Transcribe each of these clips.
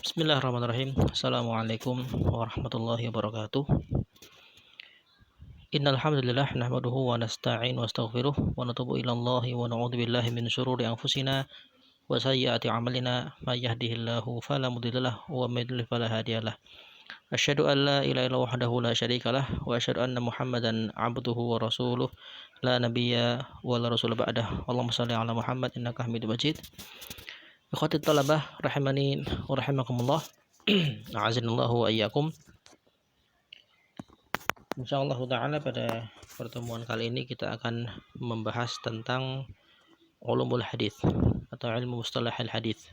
Bismillahirrahmanirrahim. Assalamualaikum warahmatullahi wabarakatuh. Innal hamdalillah nahmaduhu wa nasta'inu wa nastaghfiruh wa natubu ilallahi wa na'udzu billahi min syururi anfusina wa sayyiati a'malina may yahdihillahu fala mudhillalah wa may yudlil fala hadiyalah. Asyhadu an la ilaha illallah wahdahu la syarikalah wa asyhadu anna Muhammadan 'abduhu wa rasuluh la nabiyya wa la rasula ba'dah. Allahumma shalli ala Muhammad innaka Hamidum Majid. Ikhwatit talabah rahimani wa rahimakumullah. A'azinallahu wa iyyakum. Insyaallah ta'ala pada pertemuan kali ini kita akan membahas tentang ulumul hadis atau ilmu mustalahil hadis.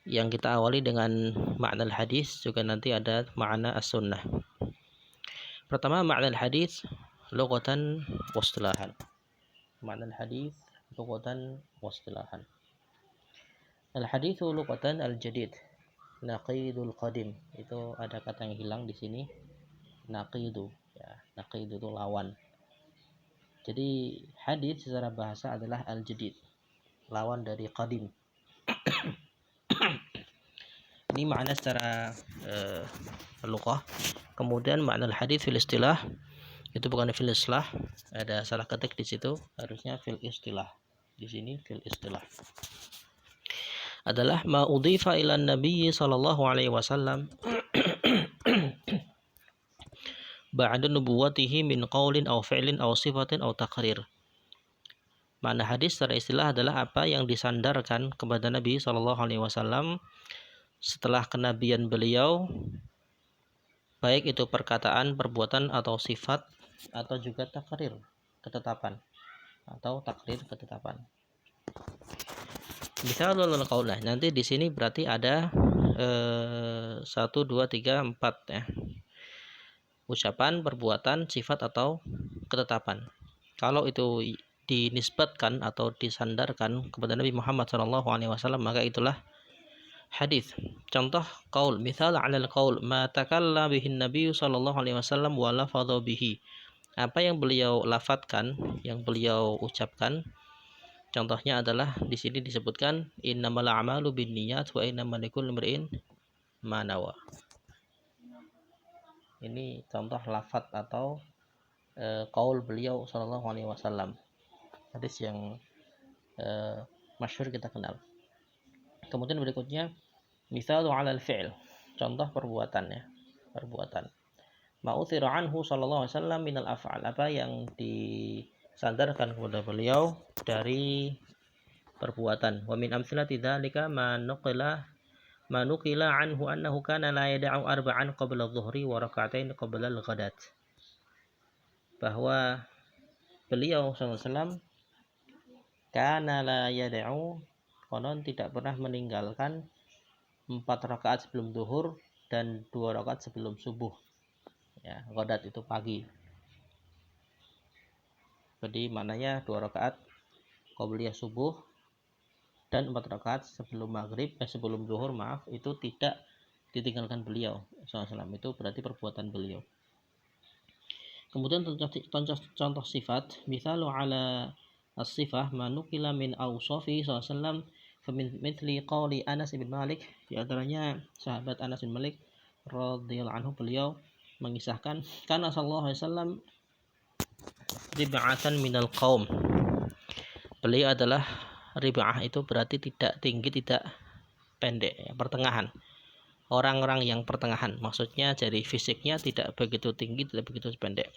Yang kita awali dengan makna hadis, juga nanti ada makna as-sunnah. Pertama, makna hadis lughatan wa istilahan. Makna hadis lughatan wa istilahan. Al-haditsu lughatan al-jadid, naqidul qadim. Itu ada kata yang hilang di sini. Naqidu, ya, naqidu itu lawan. Jadi hadits secara bahasa adalah al-jadid, lawan dari qadim. Ini makna secara lughah. Kemudian makna hadits fil istilah itu bukan fil istilah, ada salah ketik di situ, harusnya fil istilah. Di sini fil istilah adalah ma udhifa ila nabi sallallahu alaihi wasallam ba'da nubuwatihi min qaulin aw fi'lin aw sifatin aw taqrir. Makna hadis secara istilah adalah apa yang disandarkan kepada Nabi sallallahu alaihi wasallam setelah kenabian beliau, baik itu perkataan, perbuatan atau sifat, atau juga takrir, ketetapan, atau takrir, ketetapan. Misalul qaul. Nanti di sini berarti ada 1 2 3 4 ya. Ucapan, perbuatan, sifat atau ketetapan. Kalau itu dinisbatkan atau disandarkan kepada Nabi Muhammad SAW, maka itulah hadis. Contoh qaul, misal 'alal qaul ma takalla bihin Nabi SAW wa lafadha bihi. Apa yang beliau lafadzkan, yang beliau ucapkan. Contohnya adalah di sini disebutkan innamal a'malu binniyat wa innamal likulli imri'in ma nawa. Ini contoh lafadz atau qaul beliau sallallahu alaihi wasallam. Hadis yang masyhur kita kenal. Kemudian berikutnya misalu 'alal fi'l. Contoh perbuatan ya, perbuatan. Ma'uthira anhu sallallahu alaihi wasallam minal af'al. Apa yang disandarkan kepada beliau dari perbuatan. Wa min amsalati dzalika ma nukila anhu annahu kana la yada'u arba'an qabla adh-dhuhri wa rak'atain qabla al-ghadat. Bahwa beliau SAW kana la yada'u, konon tidak pernah meninggalkan 4 rakaat sebelum zuhur dan 2 rakaat sebelum subuh. Ya, ghadat itu pagi. Jadi maknanya 2 rakaat qabliyah subuh dan 4 rakaat sebelum maghrib, sebelum zuhur itu tidak ditinggalkan beliau SAW. Itu berarti perbuatan beliau. Kemudian contoh sifat, misalu 'ala as-sifah manukila min awsafi SAW mithli qawli Anas bin Malik. Di antaranya sahabat Anas bin Malik radhiyallahu anhu, beliau mengisahkan kana sallallahu alaihi wasallam rib'atan minal qaum. Beliau adalah rib'ah, itu berarti tidak tinggi tidak pendek ya, pertengahan. Orang-orang yang pertengahan, maksudnya dari fisiknya tidak begitu tinggi, tidak begitu pendek.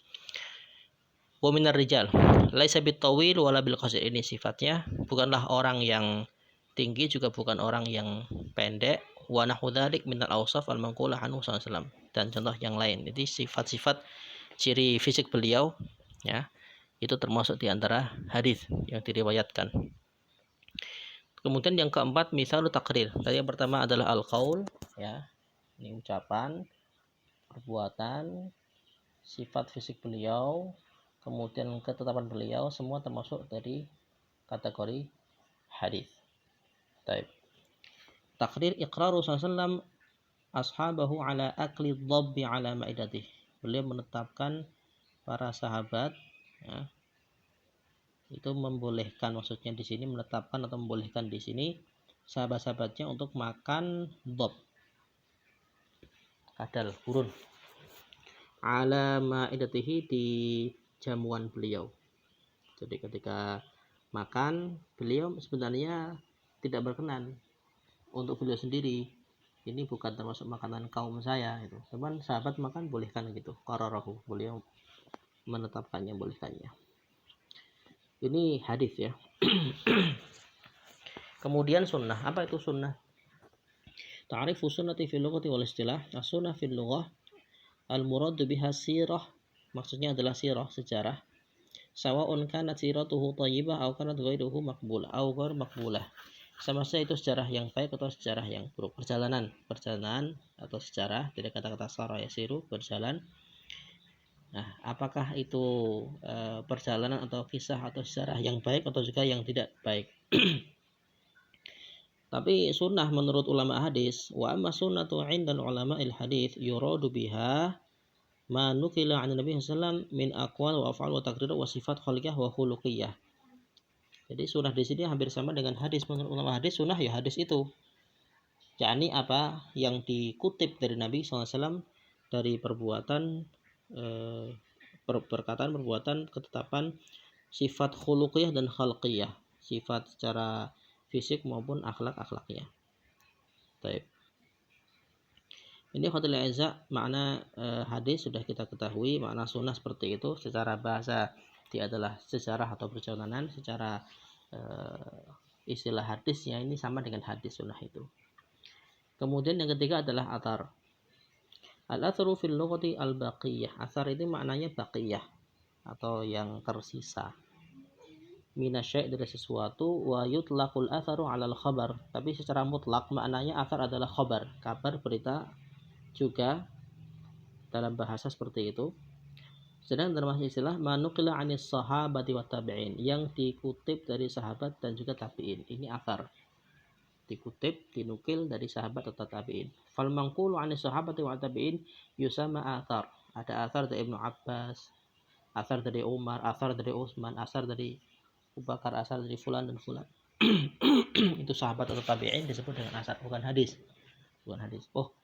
Wa minar rijal laisa bitawil wala bil qasir. Ini sifatnya bukanlah orang yang tinggi, juga bukan orang yang pendek. Wa nahu dzalik minal awsaf al manqulah anhu sallallahu, dan contoh yang lain. Jadi sifat-sifat ciri fisik beliau ya, itu termasuk di antara hadis yang diriwayatkan. Kemudian yang keempat misalu takrir. Tadi yang pertama adalah al-qaul ya. Ini ucapan, perbuatan, sifat fisik beliau, kemudian ketetapan beliau, semua termasuk dari kategori hadis. Baik. Takrir iqraru sallallahu ashabahu ala akli dhabbi ala ma'idatih. Beliau menetapkan para sahabat ya, itu membolehkan, maksudnya di sini menetapkan atau membolehkan di sini sahabat-sahabatnya untuk makan dhab, kadal, burun, ala ma'idatihi, di jamuan beliau. Jadi ketika makan, beliau sebenarnya tidak berkenan untuk beliau sendiri, ini bukan termasuk makanan kaum saya itu. Cuman sahabat makan bolehkan gitu, qararahu, beliau menetapkannya, bolehkannya. Ini hadis ya. Kemudian sunnah, apa itu sunnah? Ta'rifu sunnati fil lughati wal istilah. As-sunnah fil lughah al-muradu biha sirah, maksudnya adalah sirah, sejarah. Sawa'un kanat siratuhu thayyibah aw kanat ghairuhu maqbulah aw ghair maqbulah. Sama saja itu sejarah yang baik atau sejarah yang buruk. Perjalanan atau sejarah, dari kata-kata sara yasiru, berjalan. Nah, apakah itu perjalanan atau kisah atau sejarah yang baik atau juga yang tidak baik? Tapi sunnah menurut ulama hadis, wa amma sunnatu 'inda ulama hadis yuradu biha ma nukila 'an Nabi sallallahu min aqwal wa af'al wa taqrir wa sifat khaliqah wa khuluqiyah. Jadi sunnah di sini hampir sama dengan hadis. Menurut ulama hadis, sunnah ya hadis itu, yakni apa yang dikutip dari Nabi SAW dari perbuatan, perkataan, perbuatan, ketetapan, sifat khuluqiyah dan khalqiyah, sifat secara fisik maupun akhlak-akhlaknya. Baik. Ini khatul azza, makna hadis sudah kita ketahui, makna sunnah seperti itu. Secara bahasa dia adalah sejarah atau perjalanan. Secara istilah hadisnya ini sama dengan hadis sunnah itu. Kemudian yang ketiga adalah athar. Al-atharu fil lughati al-baqiyah. Athar itu maknanya baqiyah atau yang tersisa. Minasyai' dari sesuatu, wa yutlaqul atharu 'alal khabar. Tapi secara mutlak maknanya athar adalah khabar, kabar, berita juga dalam bahasa seperti itu. Sedang dalam istilah manukila 'anis sahabati wat tabi'in, yang dikutip dari sahabat dan juga tabi'in. Ini athar. Dikutip, dinukil dari sahabat atau tabi'in. Fal manqulu 'anis sahabati wat tabi'in yusama athar. Ada athar dari Ibnu Abbas, athar dari Umar, athar dari Utsman, athar dari Abu Bakar, athar dari fulan dan fulan. Itu sahabat atau tabi'in disebut dengan athar, bukan hadis. Bukan hadis. Oh,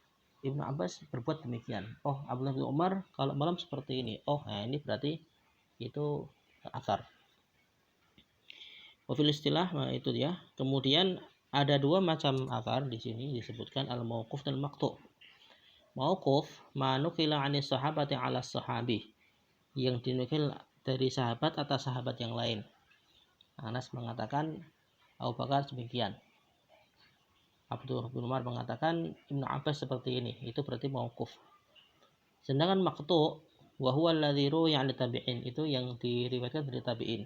Ibnu Abbas berbuat demikian. Oh, Abdullah bin Umar kalau malam seperti ini. Oh, nah ini berarti itu athar. Wafil istilah, nah itu dia. Kemudian ada dua macam athar di sini disebutkan, al-mauquf dan maqtu'. Mauquf manukila 'anis sahabati 'ala sahabi, yang dinukil dari sahabat atas sahabat yang lain. Anas mengatakan Abu Bakar demikian, Abdullah bin Umar mengatakan Ibnu Abbas seperti ini, itu berarti mauquf. Sedangkan maqtu' wa huwa alladzi ruwiya 'an tabi'in, itu yang diriwayatkan dari tabi'in,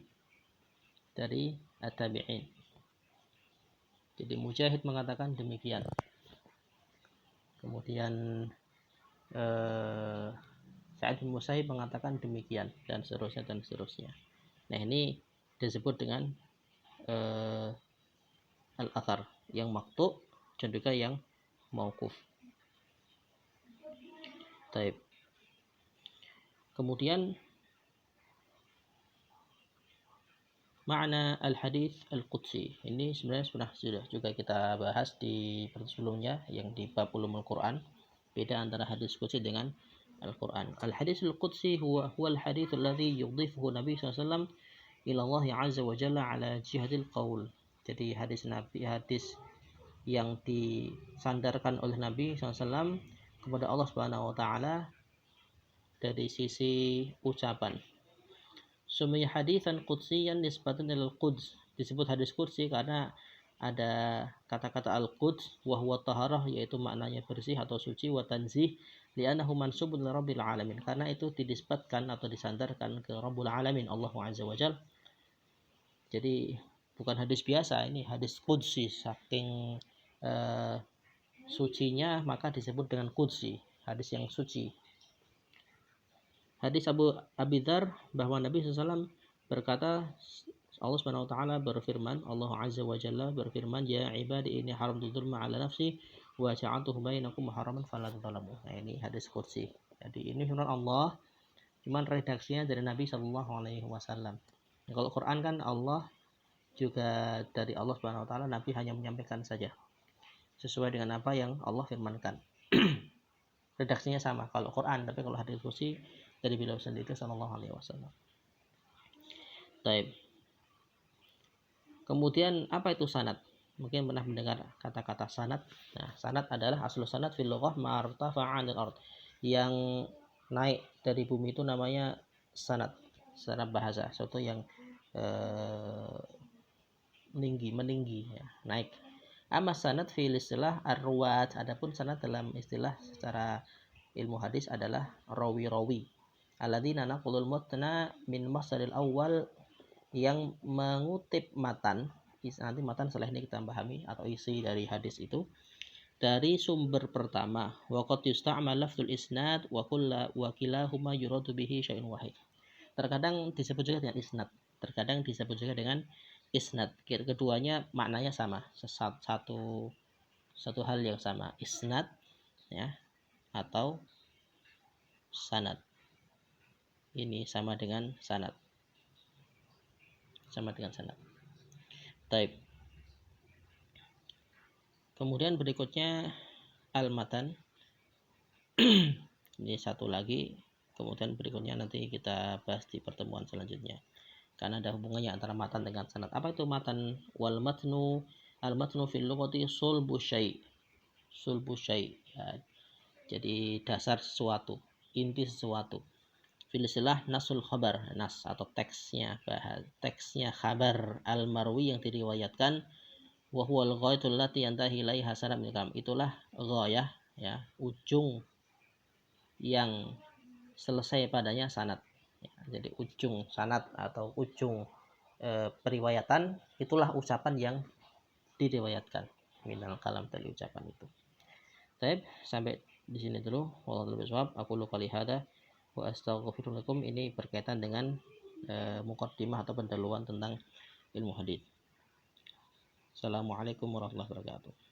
dari at-tabi'in. Jadi Mujahid mengatakan demikian. Kemudian Sa'id bin Musayyib mengatakan demikian, dan seterusnya dan seterusnya. Nah, ini disebut dengan al-athar, yang maqtu' dan juga yang mauquf. Taib. Kemudian makna al-hadis al-qudsi, ini sebenarnya sudah juga kita bahas di sebelumnya yang di bab ulumul Quran. Beda antara hadis qudsi dengan Al-Quran. Al-hadis al-qudsi huwa al-hadis alladhi yudhifuhu Nabi SAW ila Allah azza wa jalla ala jihadil qaul. Jadi hadis Nabi, hadis yang disandarkan oleh Nabi SAW kepada Allah Subhanahu wa taala dari sisi ucapan. Sumaya hadisan qudsiyan nisbatan ilal quds. Disebut hadis qudsi karena ada kata-kata al-quds wa huwa taharah, yaitu maknanya bersih atau suci, wa tanzih li'annahu mansubun li rabbil alamin, karena itu dinisbatkan atau disandarkan ke Rabbul alamin, Allah azza wa jalla. Jadi bukan hadis biasa, ini hadis qudsi, saking sucinya maka disebut dengan qudsi, hadis yang suci. Hadis Abu Dzar bahwa Nabi SAW berkata, Allah Subhanahu wa taala berfirman, Allah azza wa jalla berfirman, ya ibadi inni haramtu dzulma ala nafsi wa ja'altuhu bainakum muharraman fala tadzalamu. Nah, ini hadis qudsi. Jadi ini firman Allah, cuman redaksinya dari Nabi sallallahu alaihi wasallam. Kalau Quran kan Allah juga dari Allah Subhanahu wa taala, Nabi hanya menyampaikan saja sesuai dengan apa yang Allah firmankan. Redaksinya sama kalau Quran, tapi kalau hadis qudsi dari beliau sendiri sallallahu alaihi wasallam. Baik. Kemudian apa itu sanad? Mungkin pernah mendengar kata-kata sanad. Nah, sanad adalah aslu sanad fil lughah martafa'a 'anil ard. Yang naik dari bumi itu namanya sanad secara bahasa, suatu yang meninggi ya, naik. Amma sanad fil istilah ar-ruwat, adapun sanad dalam istilah secara ilmu hadis adalah rawi-rawi alladzina naqulul mutna min masdaril awal, yang mengutip matan. Nanti matan setelah ini kita pahami atau isi dari hadis itu dari sumber pertama. Wa qad yusta'mal lafdzul isnad wa kilahuma yuradu bihi syai'un wahid. Terkadang disebut juga dengan isnad, terkadang disebut juga dengan isnad. Keduanya maknanya sama, satu hal yang sama, isnad ya atau sanad. Ini sama dengan sanad. Sama dengan sanad. Taib. Kemudian berikutnya al-matan. Ini satu lagi. Kemudian berikutnya nanti kita bahas di pertemuan selanjutnya, karena ada hubungannya antara matan dengan sanad. Apa itu matan? Wal matnu, al matnu fil lughati sulbu syai'. Sulbu syai'. Ya, jadi dasar sesuatu, inti sesuatu. Fil istilah nasul khabar, nas atau teksnya, teksnya khabar al marwi yang diriwayatkan. Wa huwal ghayatul lati yantahi ilaiha sanad min kalam. Itulah ghayah ya, ujung yang selesai padanya sanad ya, jadi ujung sanad atau ujung periwayatan itulah ucapan yang diriwayatkan minal kalam, dari ucapan itu. Baik, sampai di sini dulu. Wallahu a'lam. Aku lupa lihada wa astaghfirullakum. Ini berkaitan dengan muqaddimah atau pendahuluan tentang ilmu hadis. Assalamualaikum warahmatullahi wabarakatuh.